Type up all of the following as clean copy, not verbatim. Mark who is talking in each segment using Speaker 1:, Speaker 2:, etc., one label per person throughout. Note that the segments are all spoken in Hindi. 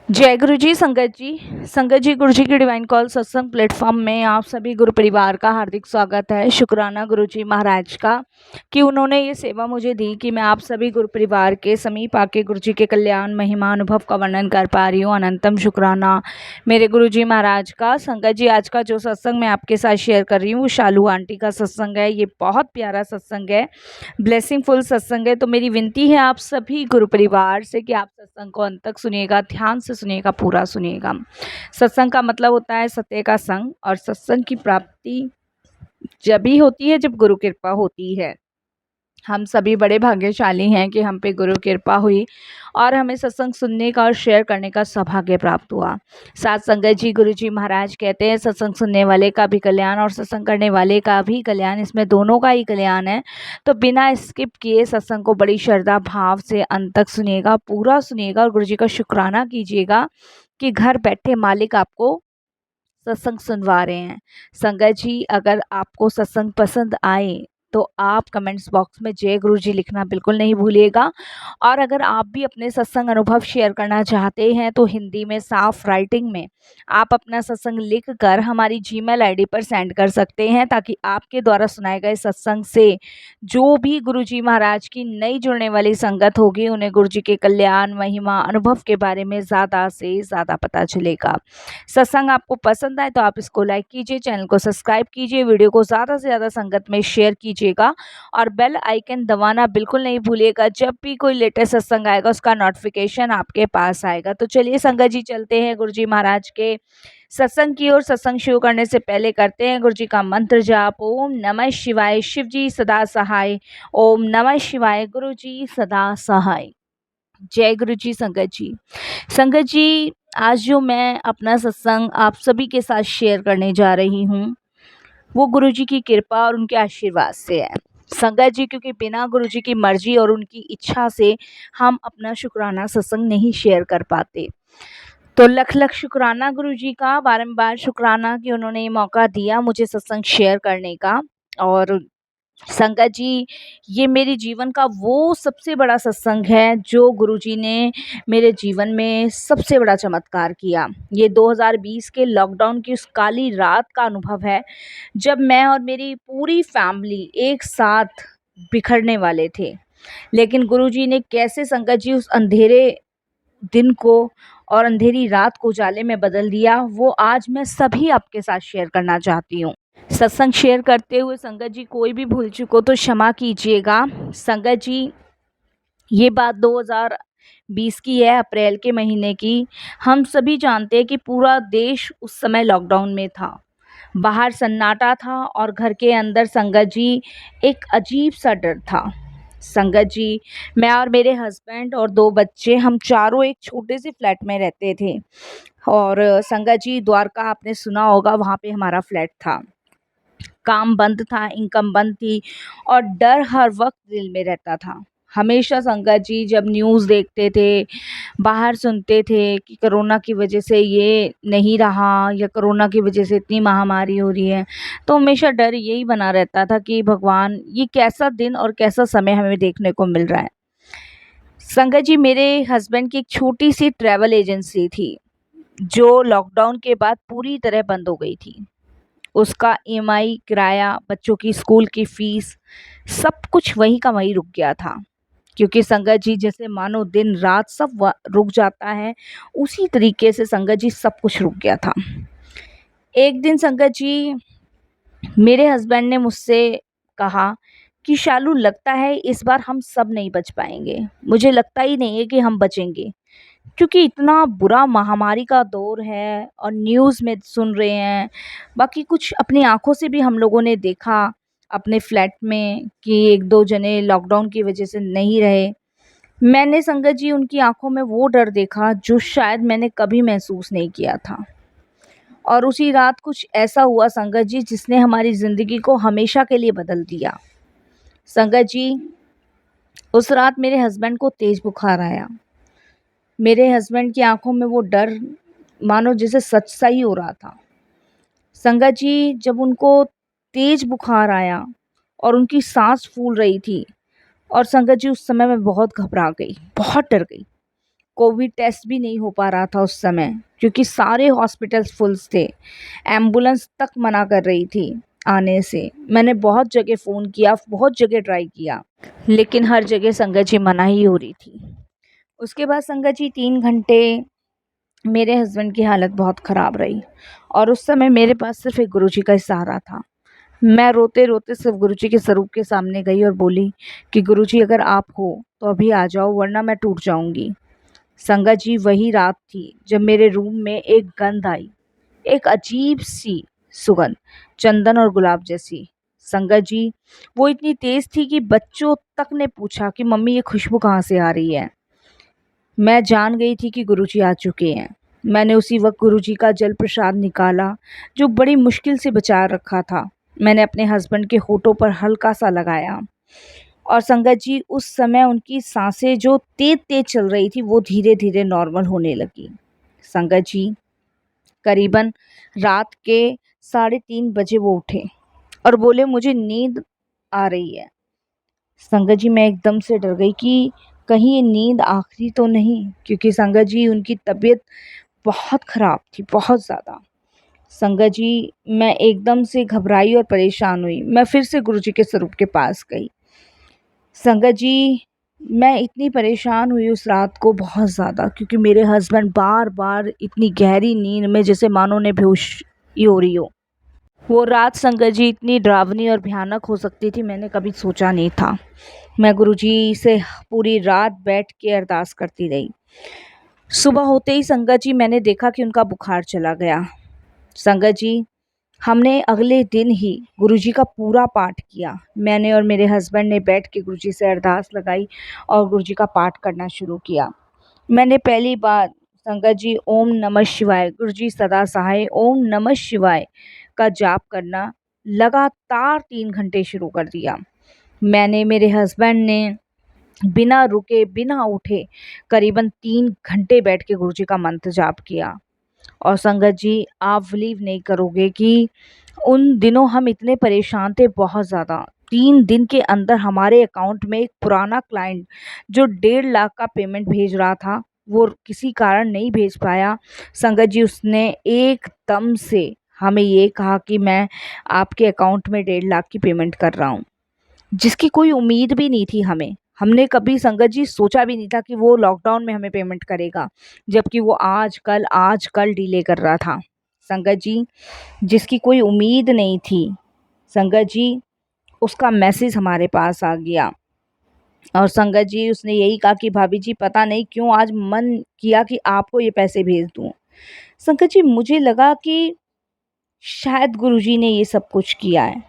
Speaker 1: जय गुरु जी। संगत जी गुरु जी की डिवाइन कॉल सत्संग प्लेटफॉर्म में आप सभी गुरु परिवार का हार्दिक स्वागत है। शुक्राना गुरु जी महाराज का कि उन्होंने ये सेवा मुझे दी कि मैं आप सभी गुरु परिवार के समीप आके गुरु जी के कल्याण महिमा अनुभव का वर्णन कर पा रही हूँ। अनंतम शुक्राना मेरे गुरु जी महाराज का। संगत जी, आज का जो सत्संग मैं आपके साथ शेयर कर रही हूँ वो शालू आंटी का सत्संग है। ये बहुत प्यारा सत्संग है, ब्लेसिंगफुल सत्संग है। तो मेरी विनती है आप सभी गुरु परिवार से कि आप सत्संग को अंत तक सुनिएगा, ध्यान से सुनिएगा, पूरा सुनिएगा। सत्संग का मतलब होता है सत्य का संग, और सत्संग की प्राप्ति जब भी होती है जब गुरु कृपा होती है। हम सभी बड़े भाग्यशाली हैं कि हम पे गुरु कृपा हुई और हमें सत्संग सुनने का और शेयर करने का सौभाग्य प्राप्त हुआ। साथ संगत जी गुरु जी महाराज कहते हैं सत्संग सुनने वाले का भी कल्याण और सत्संग करने वाले का भी कल्याण, इसमें दोनों का ही कल्याण है। तो बिना स्किप किए सत्संग को बड़ी श्रद्धा भाव से अंत तक सुनिएगा, पूरा सुनिएगा और गुरु जी का शुक्राना कीजिएगा कि घर बैठे मालिक आपको सत्संग सुनवा रहे हैं। संगत जी, अगर आपको सत्संग पसंद आए तो आप कमेंट्स बॉक्स में जय गुरु जी लिखना बिल्कुल नहीं भूलिएगा। और अगर आप भी अपने सत्संग अनुभव शेयर करना चाहते हैं तो हिंदी में साफ राइटिंग में आप अपना सत्संग लिख कर हमारी जीमेल आईडी पर सेंड कर सकते हैं, ताकि आपके द्वारा सुनाए गए सत्संग से जो भी गुरु जी महाराज की नई जुड़ने वाली संगत होगी उन्हें गुरु जी के कल्याण महिमा अनुभव के बारे में ज़्यादा से ज़्यादा पता चलेगा। सत्संग आपको पसंद आए तो आप इसको लाइक कीजिए, चैनल को सब्सक्राइब कीजिए, वीडियो को ज़्यादा से ज़्यादा संगत में शेयर कीजिएगा और बेल आइकन दबाना बिल्कुल नहीं भूलिएगा। जब भी कोई लेटेस्ट सत्संग आएगा उसका नोटिफिकेशन आपके पास आएगा। तो चलिए संगत जी, चलते हैं गुरु जी महाराज के सत्संग की ओर। सत्संग शुरू करने से पहले करते हैं गुरु जी का मंत्र जाप। ओम नमः शिवाय, शिव जी सदा सहाय। ओम नमः शिवाय, गुरु जी सदा सहाय। जय गुरु जी। संगत जी, आज जो मैं अपना सत्संग आप सभी के साथ शेयर करने जा रही हूँ वो गुरु जी की कृपा और उनके आशीर्वाद से है। संगत जी, क्योंकि बिना गुरु जी की मर्जी और उनकी इच्छा से हम अपना शुक्राना सत्संग नहीं शेयर कर पाते। तो लख लख शुक्राना गुरु जी का, बारंबार शुक्राना कि उन्होंने ये मौका दिया मुझे सत्संग शेयर करने का। और संगत जी, ये मेरे जीवन का वो सबसे बड़ा सत्संग है जो गुरुजी ने मेरे जीवन में सबसे बड़ा चमत्कार किया। ये 2020 के लॉकडाउन की उस काली रात का अनुभव है जब मैं और मेरी पूरी फैमिली एक साथ बिखरने वाले थे। लेकिन गुरुजी ने कैसे संगत जी उस अंधेरे दिन को और अंधेरी रात को उजाले में बदल दिया, वो आज मैं सभी आपके साथ शेयर करना चाहती हूँ। सत्संग शेयर करते हुए संगत जी कोई भी भूल चुको तो क्षमा कीजिएगा। संगत जी, ये बात 2020 की है, अप्रैल के महीने की। हम सभी जानते हैं कि पूरा देश उस समय लॉकडाउन में था। बाहर सन्नाटा था और घर के अंदर संगत जी एक अजीब सा डर था। संगत जी, मैं और मेरे हस्बैंड और 2 बच्चे, हम चारों एक छोटे से फ्लैट में रहते थे। और संगत जी, द्वारका आपने सुना होगा, वहाँ पे हमारा फ्लैट था। काम बंद था, इनकम बंद थी और डर हर वक्त दिल में रहता था। हमेशा संगत जी जब न्यूज़ देखते थे, बाहर सुनते थे कि कोरोना की वजह से ये नहीं रहा या कोरोना की वजह से इतनी महामारी हो रही है, तो हमेशा डर यही बना रहता था कि भगवान, ये कैसा दिन और कैसा समय हमें देखने को मिल रहा है। संगत जी, मेरे हस्बैंड की एक छोटी सी ट्रैवल एजेंसी थी जो लॉकडाउन के बाद पूरी तरह बंद हो गई थी। उसका ईएमआई, किराया, बच्चों की स्कूल की फ़ीस, सब कुछ वहीं का वहीं रुक गया था। क्योंकि संगत जी जैसे मानो दिन रात सब रुक जाता है, उसी तरीके से संगत जी सब कुछ रुक गया था। एक दिन संगत जी मेरे हस्बैंड ने मुझसे कहा कि शालू, लगता है इस बार हम सब नहीं बच पाएंगे। मुझे लगता ही नहीं है कि हम बचेंगे, क्योंकि इतना बुरा महामारी का दौर है और न्यूज़ में सुन रहे हैं, बाकी कुछ अपनी आंखों से भी हम लोगों ने देखा अपने फ्लैट में कि 1-2 जने लॉकडाउन की वजह से नहीं रहे। मैंने संगत जी उनकी आंखों में वो डर देखा जो शायद मैंने कभी महसूस नहीं किया था। और उसी रात कुछ ऐसा हुआ संगत जी जिसने हमारी ज़िंदगी को हमेशा के लिए बदल दिया। संगत जी, उस रात मेरे हस्बैंड को तेज़ बुखार आया। मेरे हस्बैंड की आंखों में वो डर मानो जैसे सच सा ही हो रहा था। संगत जी, जब उनको तेज बुखार आया और उनकी सांस फूल रही थी, और संगत जी उस समय मैं बहुत घबरा गई, बहुत डर गई। कोविड टेस्ट भी नहीं हो पा रहा था उस समय, क्योंकि सारे हॉस्पिटल्स फुल्स थे। एम्बुलेंस तक मना कर रही थी आने से। मैंने बहुत जगह फ़ोन किया, बहुत जगह ट्राई किया, लेकिन हर जगह संगत जी मना ही हो रही थी। उसके बाद संगत जी 3 घंटे मेरे हस्बैंड की हालत बहुत ख़राब रही, और उस समय मेरे पास सिर्फ़ एक गुरुजी का ही सहारा था। मैं रोते-रोते सिर्फ़ गुरुजी के स्वरूप के सामने गई और बोली कि गुरुजी, अगर आप हो तो अभी आ जाओ, वरना मैं टूट जाऊँगी। संगत जी, वही रात थी जब मेरे रूम में एक गंध आई, एक अजीब-सी सुगंध, चंदन और गुलाब जैसी। संगत जी, वो इतनी तेज़ थी कि बच्चों तक ने पूछा कि मम्मी, ये खुशबू कहाँ से आ रही है? मैं जान गई थी कि गुरुजी आ चुके हैं। मैंने उसी वक़्त गुरुजी का जल प्रसाद निकाला, जो बड़ी मुश्किल से बचा रखा था। मैंने अपने हस्बैंड के होठों पर हल्का-सा लगाया, और संगत जी, उस समय उनकी साँसें जो तेज़-तेज़ चल रही थी, वो धीरे-धीरे नॉर्मल होने लगी। संगत जी, करीबन रात के 3:30 बजे वो उठे और बोले, मुझे नींद आ रही है। संगत जी, मैं एकदम से डर गई कि कहीं ये नींद आखिरी तो नहीं, क्योंकि संगत जी, उनकी तबीयत बहुत ख़राब थी, बहुत ज़्यादा। संगत जी, मैं एकदम से घबराई और परेशान हुई। मैं फिर से गुरुजी के स्वरूप के पास गई। संगत जी, मैं इतनी परेशान हुई उस रात को बहुत ज़्यादा, क्योंकि मेरे हस्बैंड बार-बार इतनी गहरी नींद में जैसे मानो उन्हें बेहोश ही हो रही हो। वो रात संगत जी इतनी डरावनी और भयानक हो सकती थी, मैंने कभी सोचा नहीं था। मैं गुरुजी से पूरी रात बैठ के अरदास करती रही। सुबह होते ही संगत जी, मैंने देखा कि उनका बुखार चला गया। संगत जी, हमने अगले दिन ही गुरुजी का पूरा पाठ किया। मैंने और मेरे हस्बैंड ने बैठ के गुरुजी से अरदास लगाई और गुरुजी का पाठ करना शुरू किया। मैंने पहली बार संगत जी ओम नमः शिवाय, गुरुजी सदा सहाय, ओम नमः शिवाय का जाप करना लगातार 3 घंटे शुरू कर दिया। मैंने, मेरे हस्बैंड ने बिना रुके, बिना उठे करीबन 3 घंटे बैठ के गुरुजी का मंत्र जाप किया। और संगत जी, आप बिलीव नहीं करोगे कि उन दिनों हम इतने परेशान थे, बहुत ज़्यादा। 3 दिन के अंदर हमारे अकाउंट में एक पुराना क्लाइंट जो 1.5 लाख का पेमेंट भेज रहा था, वो किसी कारण नहीं भेज पाया। संगत जी, उसने एकदम से हमें ये कहा कि मैं आपके अकाउंट में 1.5 लाख की पेमेंट कर रहा हूँ, जिसकी कोई उम्मीद भी नहीं थी हमें। हमने कभी संगत जी सोचा भी नहीं था कि वो लॉकडाउन में हमें पेमेंट करेगा, जबकि वो आज कल डिले कर रहा था। संगत जी, जिसकी कोई उम्मीद नहीं थी, संगत जी, उसका मैसेज हमारे पास आ गया। और संगत जी, उसने यही कहा कि भाभी जी, पता नहीं क्यों आज मन किया कि आपको ये पैसे भेज दूँ। संगत जी, मुझे लगा कि शायद गुरुजी ने ये सब कुछ किया है।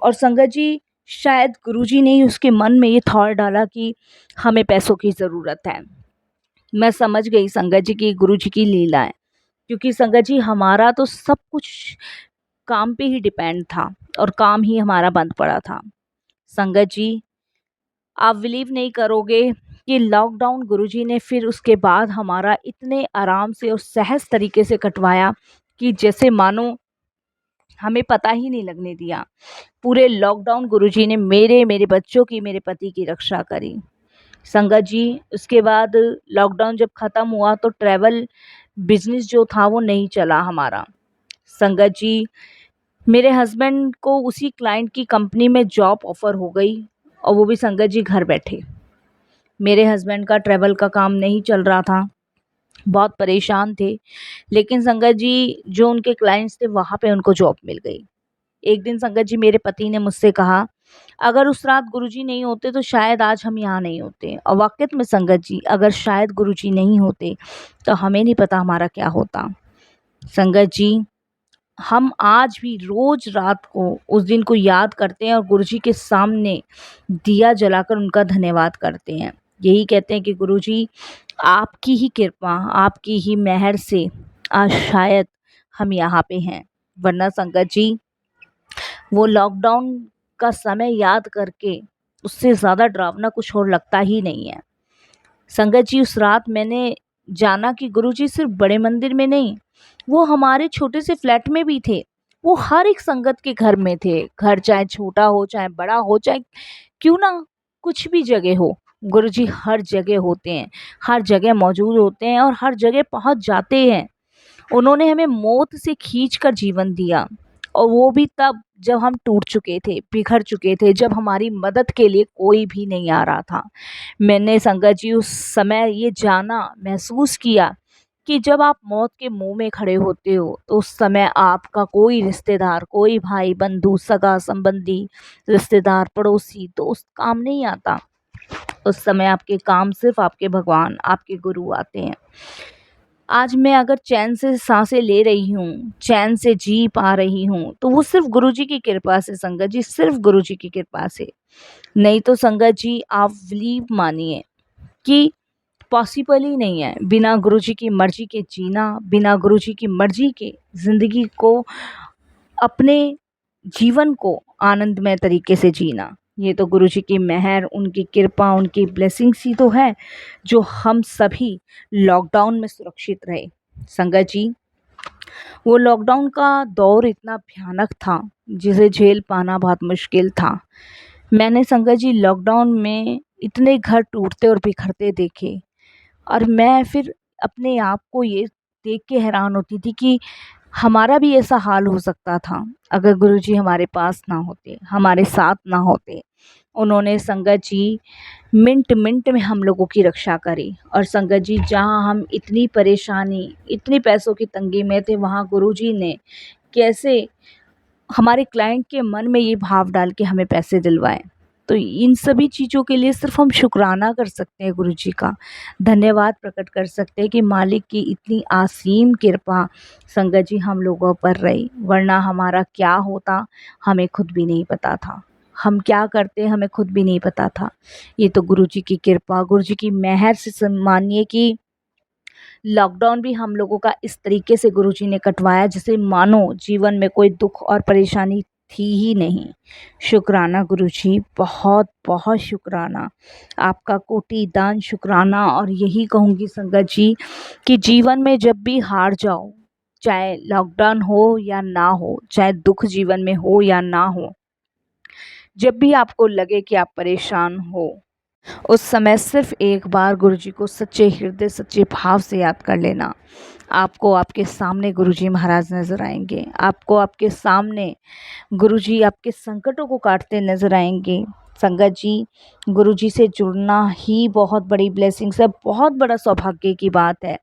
Speaker 1: और संगत जी, शायद गुरुजी ने ही उसके मन में ये थॉट डाला कि हमें पैसों की ज़रूरत है। मैं समझ गई संगत जी कि गुरुजी की लीला है, क्योंकि संगत जी, हमारा तो सब कुछ काम पे ही डिपेंड था, और काम ही हमारा बंद पड़ा था। संगत जी, आप बिलीव नहीं करोगे कि लॉकडाउन गुरुजी ने फिर उसके बाद हमारा इतने आराम से और सहज तरीके से कटवाया कि जैसे मानो हमें पता ही नहीं लगने दिया। पूरे लॉकडाउन गुरुजी ने मेरे, मेरे बच्चों की, मेरे पति की रक्षा करी। संगत जी, उसके बाद लॉकडाउन जब ख़त्म हुआ तो ट्रैवल बिज़नेस जो था वो नहीं चला हमारा। संगत जी, मेरे हस्बैंड को उसी क्लाइंट की कंपनी में जॉब ऑफ़र हो गई, और वो भी संगत जी घर बैठे। मेरे हस्बैंड का ट्रैवल का काम नहीं चल रहा था, बहुत परेशान थे, लेकिन संगत जी, जो उनके क्लाइंट्स थे वहाँ पे उनको जॉब मिल गई। एक दिन संगत जी, मेरे पति ने मुझसे कहा, अगर उस रात गुरुजी नहीं होते तो शायद आज हम यहाँ नहीं होते। और वाक़ई में संगत जी, अगर शायद गुरुजी नहीं होते तो हमें नहीं पता हमारा क्या होता। संगत जी, हम आज भी रोज़ रात को उस दिन को याद करते हैं और गुरुजी के सामने दिया जलाकर उनका धन्यवाद करते हैं। यही कहते हैं कि गुरुजी, आपकी ही कृपा, आपकी ही मेहर से आज शायद हम यहाँ पे हैं। वरना संगत जी, वो लॉकडाउन का समय याद करके उससे ज़्यादा डरावना कुछ और लगता ही नहीं है। संगत जी, उस रात मैंने जाना कि गुरुजी सिर्फ बड़े मंदिर में नहीं, वो हमारे छोटे से फ्लैट में भी थे। वो हर एक संगत के घर में थे। घर चाहे छोटा हो, चाहे बड़ा हो, चाहे क्यों ना कुछ भी जगह हो, गुरुजी हर जगह होते हैं, हर जगह मौजूद होते हैं और हर जगह पहुंच जाते हैं। उन्होंने हमें मौत से खींच कर जीवन दिया, और वो भी तब जब हम टूट चुके थे, बिखर चुके थे, जब हमारी मदद के लिए कोई भी नहीं आ रहा था। मैंने संगत जी उस समय ये जाना, महसूस किया कि जब आप मौत के मुंह में खड़े होते हो तो उस समय आपका कोई रिश्तेदार, कोई भाई बंधु, सगा संबंधी, रिश्तेदार, पड़ोसी दोस्त काम नहीं आता। उस समय आपके काम सिर्फ आपके भगवान, आपके गुरु आते हैं। आज मैं अगर चैन से सांसें ले रही हूँ, चैन से जी पा रही हूँ, तो वो सिर्फ गुरुजी की कृपा से संगत जी, सिर्फ गुरुजी की कृपा से। नहीं तो संगत जी आप बिलीव मानिए कि पॉसिबल ही नहीं है बिना गुरुजी की मर्जी के जीना, बिना गुरुजी की मर्जी के ज़िंदगी को, अपने जीवन को आनंदमय तरीके से जीना। ये तो गुरुजी की मेहर, उनकी कृपा, उनकी ब्लेसिंग्स ही तो है जो हम सभी लॉकडाउन में सुरक्षित रहे। संगत जी, वो लॉकडाउन का दौर इतना भयानक था जिसे झेल पाना बहुत मुश्किल था। मैंने संगत जी लॉकडाउन में इतने घर टूटते और बिखरते देखे, और मैं फिर अपने आप को ये देख के हैरान होती थी कि हमारा भी ऐसा हाल हो सकता था अगर गुरुजी हमारे पास ना होते, हमारे साथ ना होते। उन्होंने संगत जी मिनट मिनट में हम लोगों की रक्षा करी। और संगत जी जहाँ हम इतनी परेशानी, इतनी पैसों की तंगी में थे, वहाँ गुरुजी ने कैसे हमारे क्लाइंट के मन में ये भाव डाल के हमें पैसे दिलवाए। तो इन सभी चीज़ों के लिए सिर्फ हम शुक्राना कर सकते हैं, गुरुजी का धन्यवाद प्रकट कर सकते हैं कि मालिक की इतनी असीम कृपा संगत जी हम लोगों पर रही, वरना हमारा क्या होता हमें खुद भी नहीं पता था। हम क्या करते हमें खुद भी नहीं पता था। ये तो गुरुजी की कृपा, गुरुजी की मेहर से मानिए कि लॉकडाउन भी हम लोगों का इस तरीके से गुरुजी ने कटवाया जैसे मानो जीवन में कोई दुख और परेशानी थी ही नहीं। शुक्राना गुरुजी, बहुत बहुत शुक्राना, आपका कोटि दान शुक्राना। और यही कहूँगी संगत जी कि जीवन में जब भी हार जाओ, चाहे लॉकडाउन हो या ना हो, चाहे दुख जीवन में हो या ना हो, जब भी आपको लगे कि आप परेशान हो, उस समय सिर्फ एक बार गुरुजी को सच्चे हृदय, सच्चे भाव से याद कर लेना। आपको आपके सामने गुरुजी महाराज नज़र आएंगे, आपको आपके सामने गुरुजी आपके संकटों को काटते नज़र आएंगे। संगत जी, गुरुजी से जुड़ना ही बहुत बड़ी ब्लेसिंग्स है, बहुत बड़ा सौभाग्य की बात है।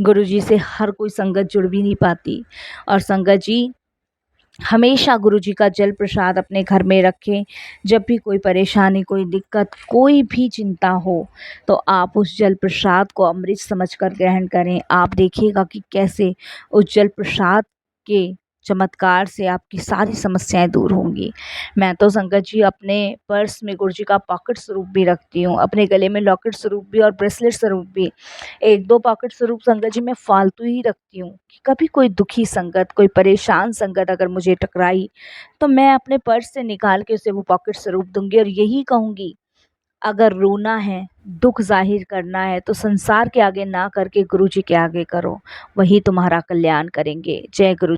Speaker 1: गुरुजी से हर कोई संगत जुड़ भी नहीं पाती। और संगत जी, हमेशा गुरुजी का जल प्रसाद अपने घर में रखें। जब भी कोई परेशानी, कोई दिक्कत, कोई भी चिंता हो, तो आप उस जल प्रसाद को अमृत समझकर ग्रहण करें। आप देखिएगा कि कैसे उस जल प्रसाद के चमत्कार से आपकी सारी समस्याएं दूर होंगी। मैं तो संगत जी अपने पर्स में गुरुजी का पॉकेट स्वरूप भी रखती हूँ, अपने गले में लॉकेट स्वरूप भी और ब्रेसलेट स्वरूप भी। एक दो पॉकेट स्वरूप संगत जी मैं फालतू ही रखती हूँ कि कभी कोई दुखी संगत, कोई परेशान संगत अगर मुझे टकराई तो मैं अपने पर्स से निकाल के उसे वो पॉकेट स्वरूप दूंगी। और यही कहूँगी, अगर रोना है, दुख जाहिर करना है, तो संसार के आगे ना करके गुरुजी के आगे करो, वही तुम्हारा कल्याण करेंगे। जय गुरु।